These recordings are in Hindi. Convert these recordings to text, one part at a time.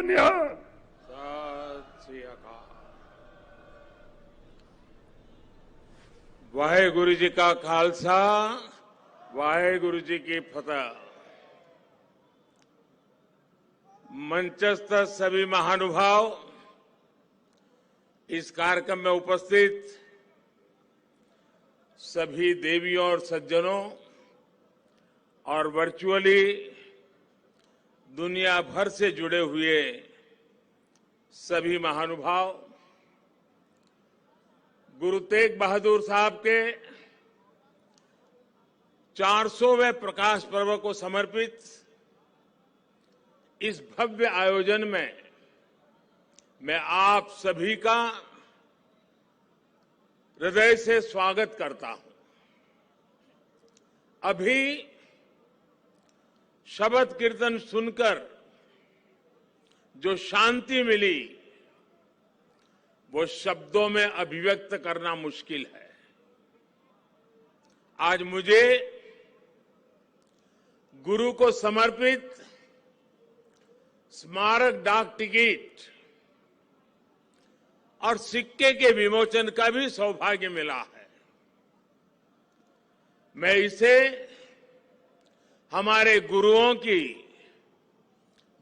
सन्मान्य सत श्री अकाल। वाहेगुरु जी का खालसा, वाहेगुरु जी की फतह। मंचस्थ सभी महानुभाव, इस कार्यक्रम में उपस्थित सभी देवियों और सज्जनों और वर्चुअली दुनिया भर से जुड़े हुए सभी महानुभाव, गुरु तेग बहादुर साहब के 400वें प्रकाश पर्व को समर्पित इस भव्य आयोजन में मैं आप सभी का हृदय से स्वागत करता हूं। अभी शबद कीर्तन सुनकर जो शांति मिली वो शब्दों में अभिव्यक्त करना मुश्किल है। आज मुझे गुरु को समर्पित स्मारक डाक टिकट और सिक्के के विमोचन का भी सौभाग्य मिला है। मैं इसे हमारे गुरुओं की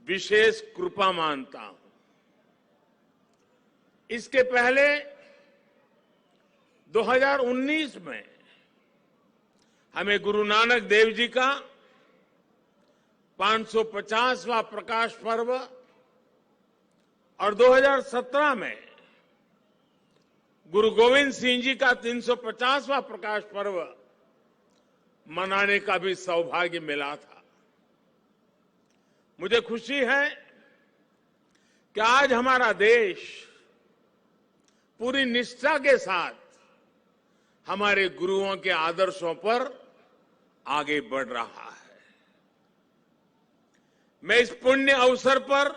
विशेष कृपा मानता हूं। इसके पहले 2019 में हमें गुरु नानक देव जी का 550वां प्रकाश पर्व और 2017 में गुरु गोविंद सिंह जी का 350वां प्रकाश पर्व मनाने का भी सौभाग्य मिला था। मुझे खुशी है कि आज हमारा देश पूरी निष्ठा के साथ हमारे गुरुओं के आदर्शों पर आगे बढ़ रहा है। मैं इस पुण्य अवसर पर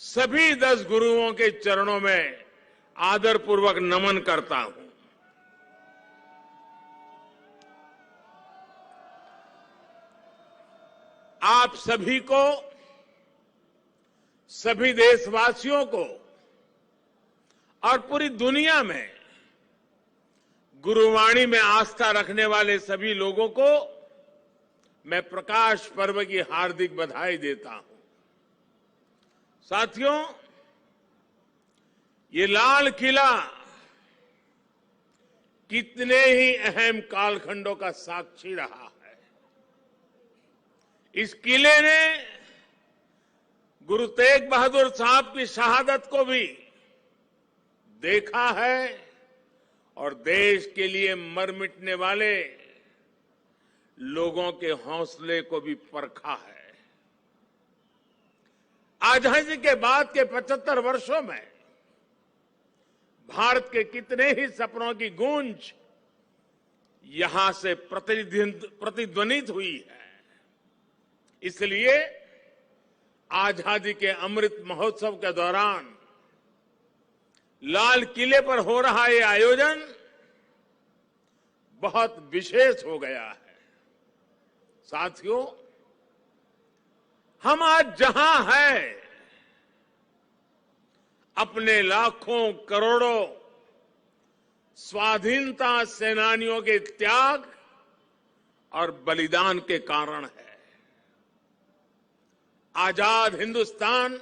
सभी 10 गुरुओं के चरणों में आदरपूर्वक नमन करता हूं। आप सभी को, सभी देशवासियों को और पूरी दुनिया में गुरुवाणी में आस्था रखने वाले सभी लोगों को मैं प्रकाश पर्व की हार्दिक बधाई देता हूं। साथियों, ये लाल किला कितने ही अहम कालखंडों का साक्षी रहा है। इस किले ने गुरु तेग बहादुर साहब की शहादत को भी देखा है और देश के लिए मर मिटने वाले लोगों के हौसले को भी परखा है। आजादी के बाद के 75 वर्षों में भारत के कितने ही सपनों की गूंज यहां से प्रतिध्वनित हुई है। इसलिए आजादी के अमृत महोत्सव के दौरान लाल किले पर हो रहा ये आयोजन बहुत विशेष हो गया है। साथियों, हम आज जहां हैं, अपने लाखों करोड़ों स्वाधीनता सेनानियों के त्याग और बलिदान के कारण है। आजाद हिंदुस्तान,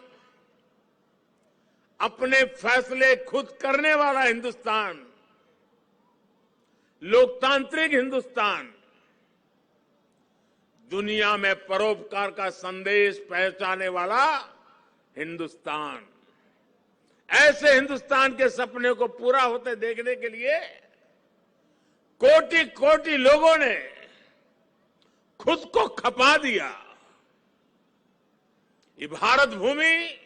अपने फैसले खुद करने वाला हिंदुस्तान, लोकतांत्रिक हिंदुस्तान, दुनिया में परोपकार का संदेश पहुंचाने वाला हिंदुस्तान, ऐसे हिंदुस्तान के सपने को पूरा होते देखने के लिए कोटि कोटि लोगों ने खुद को खपा दिया। ये भारत भूमि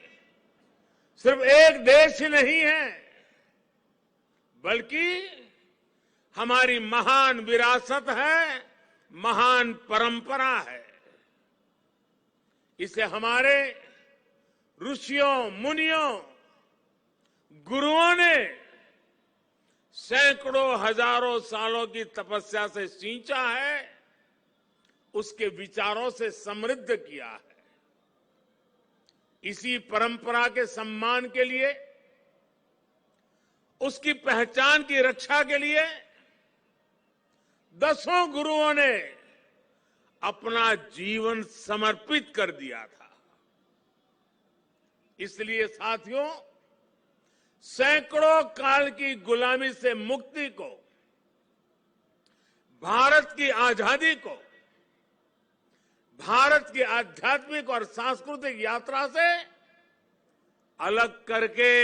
सिर्फ एक देश ही नहीं है, बल्कि हमारी महान विरासत है, महान परंपरा है। इसे हमारे ऋषियों, मुनियों, गुरुओं ने सैकड़ों हजारों सालों की तपस्या से सींचा है, उसके विचारों से समृद्ध किया है। इसी परंपरा के सम्मान के लिए, उसकी पहचान की रक्षा के लिए दसों गुरुओं ने अपना जीवन समर्पित कर दिया था। इसलिए साथियों, सैकड़ों काल की गुलामी से मुक्ति को, भारत की आजादी को, भारत की आध्यात्मिक और सांस्कृतिक यात्रा से अलग करके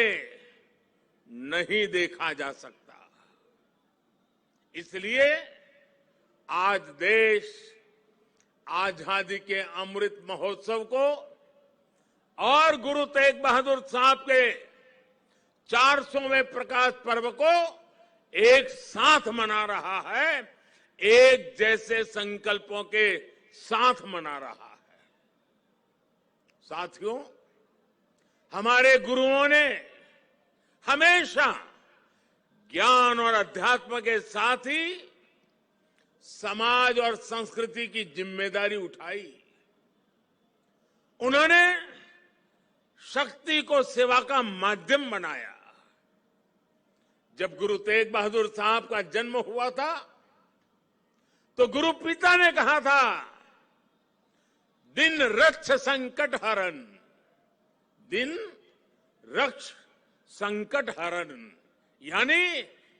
नहीं देखा जा सकता। इसलिए आज देश आजादी के अमृत महोत्सव को और गुरु तेग बहादुर साहब के 400वें प्रकाश पर्व को एक साथ मना रहा है, एक जैसे संकल्पों के साथ मना रहा है। साथियों, हमारे गुरुओं ने हमेशा ज्ञान और अध्यात्म के साथ ही समाज और संस्कृति की जिम्मेदारी उठाई। उन्होंने शक्ति को सेवा का माध्यम बनाया। जब गुरु तेग बहादुर साहब का जन्म हुआ था तो गुरु पिता ने कहा था, दिन रक्ष संकट हरण, दिन रक्ष संकट हरण, यानी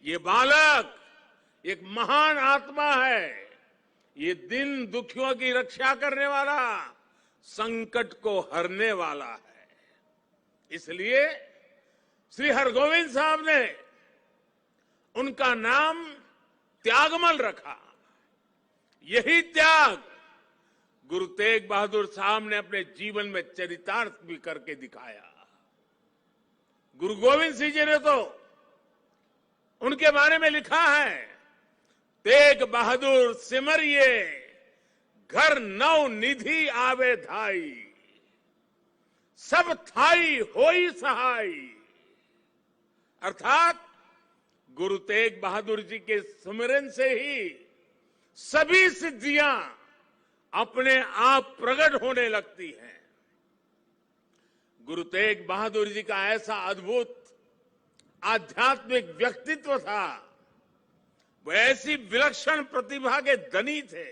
ये बालक एक महान आत्मा है, ये दिन दुखियों की रक्षा करने वाला, संकट को हरने वाला है। इसलिए श्री हरगोविंद साहब ने उनका नाम त्यागमल रखा। यही त्याग गुरु तेग बहादुर साहब ने अपने जीवन में चरितार्थ भी करके दिखाया। गुरु गोविंद सिंह जी ने तो उनके बारे में लिखा है, तेग बहादुर सिमरिये घर नौ निधि आवे धाई, सब थाई होई सहाय। अर्थात गुरु तेग बहादुर जी के सुमिरन से ही सभी सिद्धियां अपने आप प्रकट होने लगती हैं। गुरु तेग बहादुर जी का ऐसा अद्भुत आध्यात्मिक व्यक्तित्व था, वो ऐसी विलक्षण प्रतिभा के धनी थे।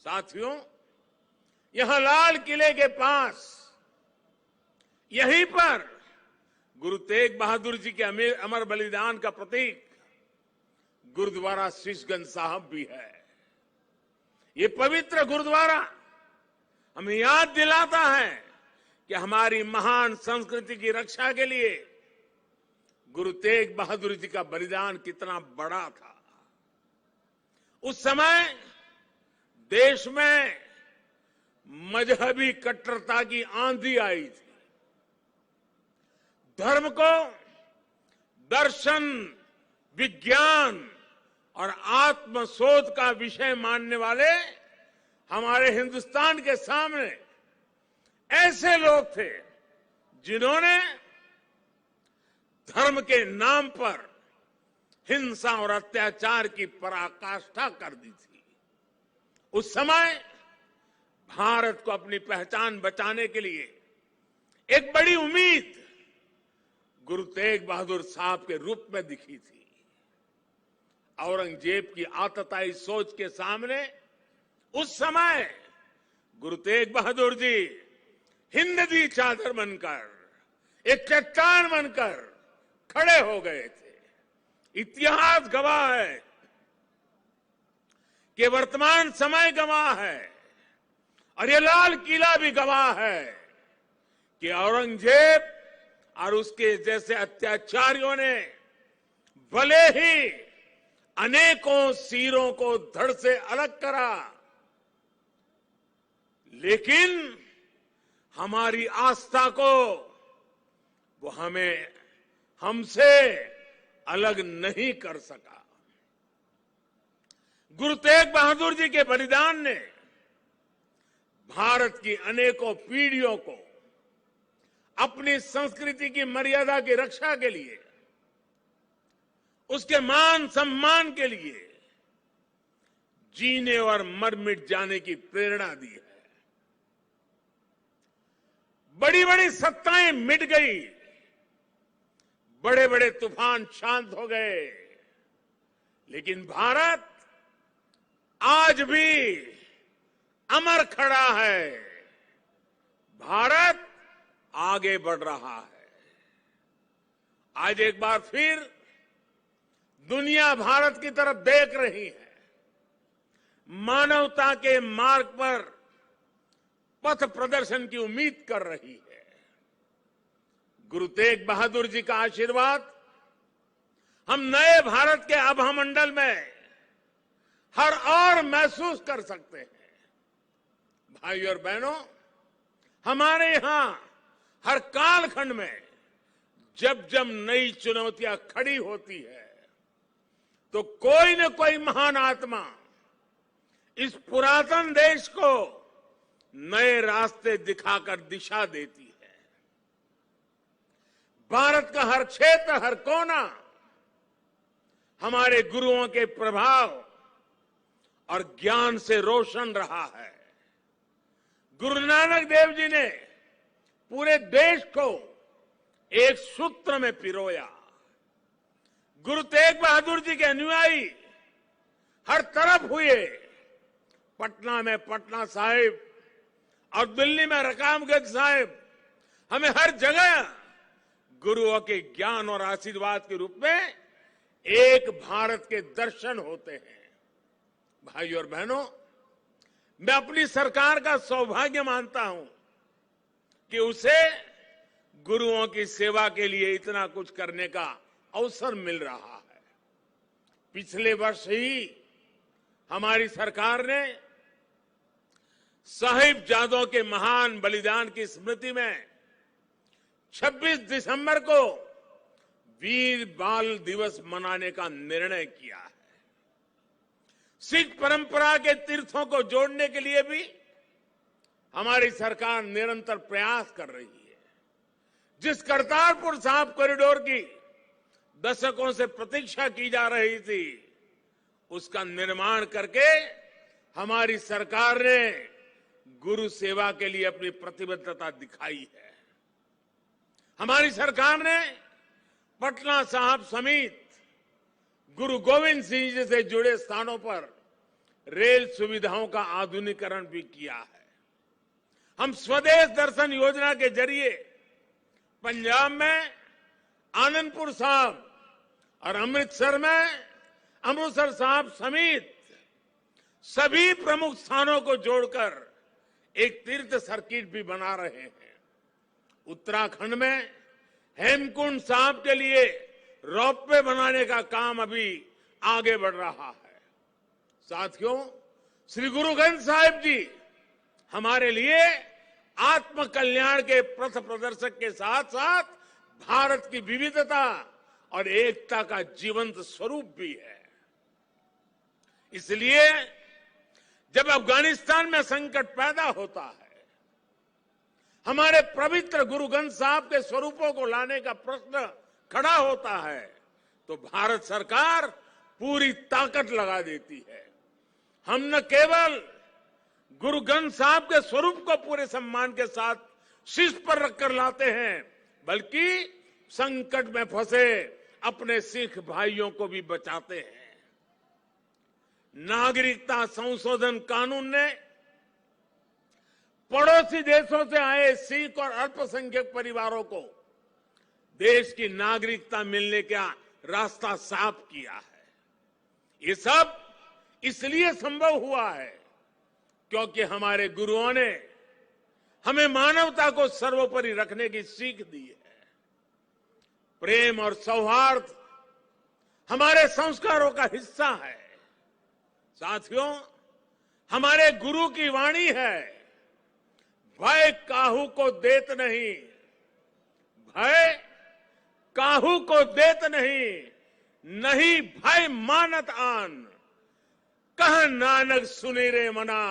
साथियों, यहां लाल किले के पास, यहीं पर गुरु तेग बहादुर जी के अमर बलिदान का प्रतीक गुरुद्वारा शीशगंज साहब भी है। ये पवित्र गुरुद्वारा हमें याद दिलाता है कि हमारी महान संस्कृति की रक्षा के लिए गुरु तेग बहादुर जी का बलिदान कितना बड़ा था। उस समय देश में मजहबी कट्टरता की आंधी आई थी। धर्म को दर्शन, विज्ञान और आत्मशोध का विषय मानने वाले हमारे हिंदुस्तान के सामने ऐसे लोग थे जिन्होंने धर्म के नाम पर हिंसा और अत्याचार की पराकाष्ठा कर दी थी। उस समय भारत को अपनी पहचान बचाने के लिए एक बड़ी उम्मीद गुरु तेग बहादुर साहब के रूप में दिखी थी। औरंगजेब की आतताई सोच के सामने उस समय गुरु तेग बहादुर जी हिंदवी चादर बनकर, एक चट्टान बनकर खड़े हो गए थे। इतिहास गवाह है कि वर्तमान समय गवाह है और ये लाल किला भी गवाह है कि औरंगजेब और उसके जैसे अत्याचारियों ने भले ही अनेकों सिरों को धड़ से अलग करा, लेकिन हमारी आस्था को वो हमसे अलग नहीं कर सका। गुरु तेग बहादुर जी के बलिदान ने भारत की अनेकों पीढ़ियों को अपनी संस्कृति की मर्यादा की रक्षा के लिए, उसके मान सम्मान के लिए जीने और मर मिट जाने की प्रेरणा दी है। बड़ी बड़ी सत्ताएं मिट गई, बड़े बड़े तूफान शांत हो गए, लेकिन भारत आज भी अमर खड़ा है। भारत आगे बढ़ रहा है। आज एक बार फिर दुनिया भारत की तरफ देख रही है। मानवता के मार्ग पर पथ प्रदर्शन की उम्मीद कर रही है। गुरु तेग बहादुर जी का आशीर्वाद हम नए भारत के आभामंडल में हर और महसूस कर सकते हैं। भाइयों और बहनों, हमारे यहां हर कालखंड में जब जब नई चुनौतियां खड़ी होती है तो कोई न कोई महान आत्मा इस पुरातन देश को नए रास्ते दिखाकर दिशा देती है। भारत का हर क्षेत्र, हर कोना हमारे गुरुओं के प्रभाव और ज्ञान से रोशन रहा है। गुरु नानक देव जी ने पूरे देश को एक सूत्र में पिरोया। गुरु तेग बहादुर जी के अनुयायी हर तरफ हुए। पटना में पटना साहिब और दिल्ली में रकाबगंज साहिब, हमें हर जगह गुरुओं के ज्ञान और आशीर्वाद के रूप में एक भारत के दर्शन होते हैं। भाइयों और बहनों, मैं अपनी सरकार का सौभाग्य मानता हूं कि उसे गुरुओं की सेवा के लिए इतना कुछ करने का अवसर मिल रहा है। पिछले वर्ष ही हमारी सरकार ने साहिबजादों के महान बलिदान की स्मृति में 26 दिसंबर को वीर बाल दिवस मनाने का निर्णय किया है। सिख परंपरा के तीर्थों को जोड़ने के लिए भी हमारी सरकार निरंतर प्रयास कर रही है। जिस करतारपुर साहिब कॉरिडोर की दशकों से प्रतीक्षा की जा रही थी, उसका निर्माण करके हमारी सरकार ने गुरु सेवा के लिए अपनी प्रतिबद्धता दिखाई है। हमारी सरकार ने पटना साहिब समेत गुरु गोविंद सिंह जी से जुड़े स्थानों पर रेल सुविधाओं का आधुनिकीकरण भी किया है। हम स्वदेश दर्शन योजना के जरिए पंजाब में आनंदपुर साहिब और अमृतसर में अमृतसर साहिब समेत सभी प्रमुख स्थानों को जोड़कर एक तीर्थ सर्किट भी बना रहे हैं। उत्तराखंड में हेमकुंड साहिब के लिए रोपवे बनाने का काम अभी आगे बढ़ रहा है। साथियों, श्री गुरु ग्रंथ साहिब जी हमारे लिए आत्म कल्याण के पथ प्रदर्शक के साथ साथ भारत की विविधता और एकता का जीवंत स्वरूप भी है। इसलिए जब अफगानिस्तान में संकट पैदा होता है, हमारे पवित्र गुरु ग्रंथ साहिब के स्वरूपों को लाने का प्रश्न खड़ा होता है, तो भारत सरकार पूरी ताकत लगा देती है। हम न केवल गुरु ग्रंथ साहिब के स्वरूप को पूरे सम्मान के साथ शीर्ष पर रखकर लाते हैं, बल्कि संकट में फंसे अपने सिख भाइयों को भी बचाते हैं। नागरिकता संशोधन कानून ने पड़ोसी देशों से आए सिख और अल्पसंख्यक परिवारों को देश की नागरिकता मिलने का रास्ता साफ किया है। ये सब इसलिए संभव हुआ है क्योंकि हमारे गुरुओं ने हमें मानवता को सर्वोपरि रखने की सीख दी है। प्रेम और सौहार्द हमारे संस्कारों का हिस्सा है। साथियों, हमारे गुरु की वाणी है, भय काहू को देत नहीं, भय काहू को देत नहीं, नहीं भय मानत आन, कह नानक सुनी रे मना,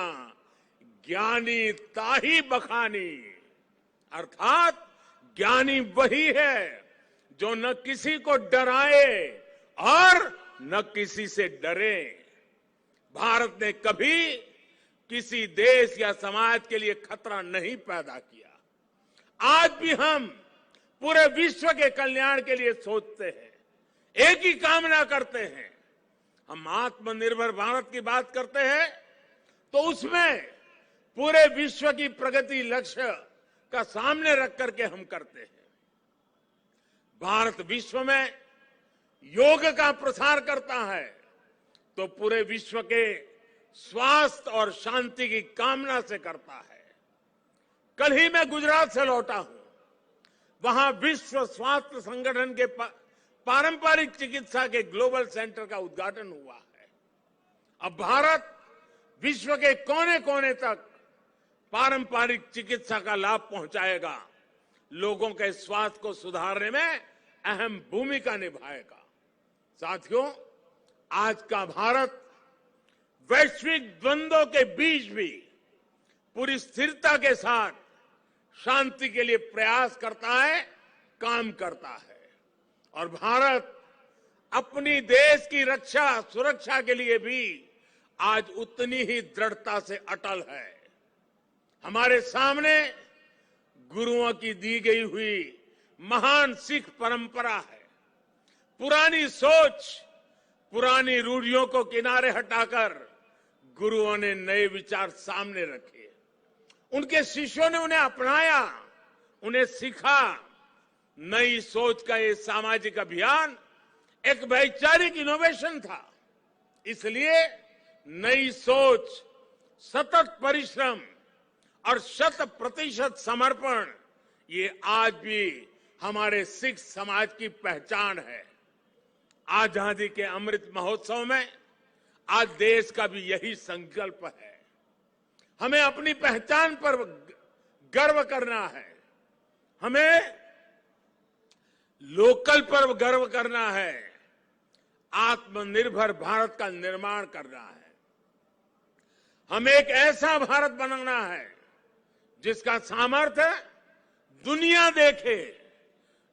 ज्ञानी ताही बखानी। अर्थात ज्ञानी वही है जो न किसी को डराए और न किसी से डरे। भारत ने कभी किसी देश या समाज के लिए खतरा नहीं पैदा किया। आज भी हम पूरे विश्व के कल्याण के लिए सोचते हैं, एक ही कामना करते हैं। हम आत्मनिर्भर भारत की बात करते हैं तो उसमें पूरे विश्व की प्रगति लक्ष्य का सामने रख करके हम करते हैं। भारत विश्व में योग का प्रसार करता है तो पूरे विश्व के स्वास्थ्य और शांति की कामना से करता है। कल ही मैं गुजरात से लौटा हूं। वहां विश्व स्वास्थ्य संगठन के पारंपरिक चिकित्सा के ग्लोबल सेंटर का उद्घाटन हुआ है। अब भारत विश्व के कोने कोने तक पारंपरिक चिकित्सा का लाभ पहुंचाएगा, लोगों के स्वास्थ्य को सुधारने में अहम भूमिका निभाएगा। साथियों, आज का भारत वैश्विक द्वंद्वों के बीच भी पूरी स्थिरता के साथ शांति के लिए प्रयास करता है, काम करता है। और भारत अपनी देश की रक्षा सुरक्षा के लिए भी आज उतनी ही दृढ़ता से अटल है। हमारे सामने गुरुओं की दी गई हुई महान सिख परंपरा है। पुरानी सोच, पुरानी रूढ़ियों को किनारे हटाकर गुरुओं ने नए विचार सामने रखे। उनके शिष्यों ने उन्हें अपनाया, उन्हें सीखा। नई सोच का ये सामाजिक अभियान एक वैचारिक इनोवेशन था। इसलिए नई सोच, सतत परिश्रम और 100% समर्पण ये आज भी हमारे सिख समाज की पहचान है। आजादी के अमृत महोत्सव में आज देश का भी यही संकल्प है। हमें अपनी पहचान पर गर्व करना है, हमें लोकल पर गर्व करना है, आत्मनिर्भर भारत का निर्माण करना है। हमें एक ऐसा भारत बनाना है जिसका सामर्थ्य दुनिया देखे,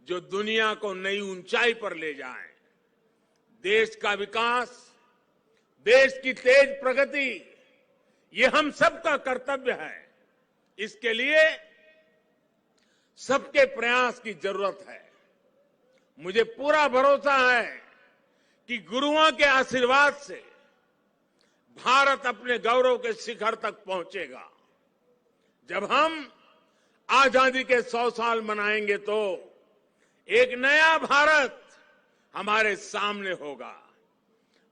जो दुनिया को नई ऊंचाई पर ले जाए। देश का विकास, देश की तेज प्रगति, ये हम सबका कर्तव्य है। इसके लिए सबके प्रयास की जरूरत है। मुझे पूरा भरोसा है कि गुरुओं के आशीर्वाद से भारत अपने गौरव के शिखर तक पहुंचेगा। जब हम आजादी के 100 साल मनाएंगे तो एक नया भारत हमारे सामने होगा।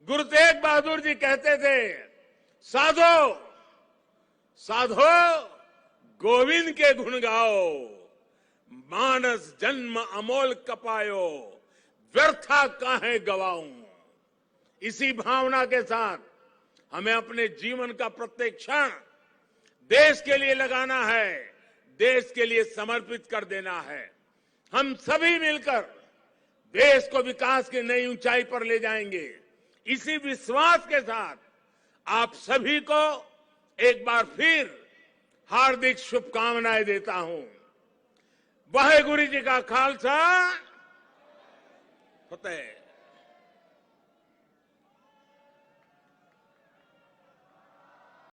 गुरु तेग बहादुर जी कहते थे, साधो साधो गोविंद के गुण गाओ, मानस जन्म अमोल कपायो, व्यर्था काहे गवाऊं। इसी भावना के साथ हमें अपने जीवन का प्रत्येक क्षण देश के लिए लगाना है, देश के लिए समर्पित कर देना है। हम सभी मिलकर देश को विकास की नई ऊंचाई पर ले जाएंगे। इसी विश्वास के साथ आप सभी को एक बार फिर हार्दिक शुभकामनाएं देता हूं। वाहेगुरु जी का खालसा, फतेह।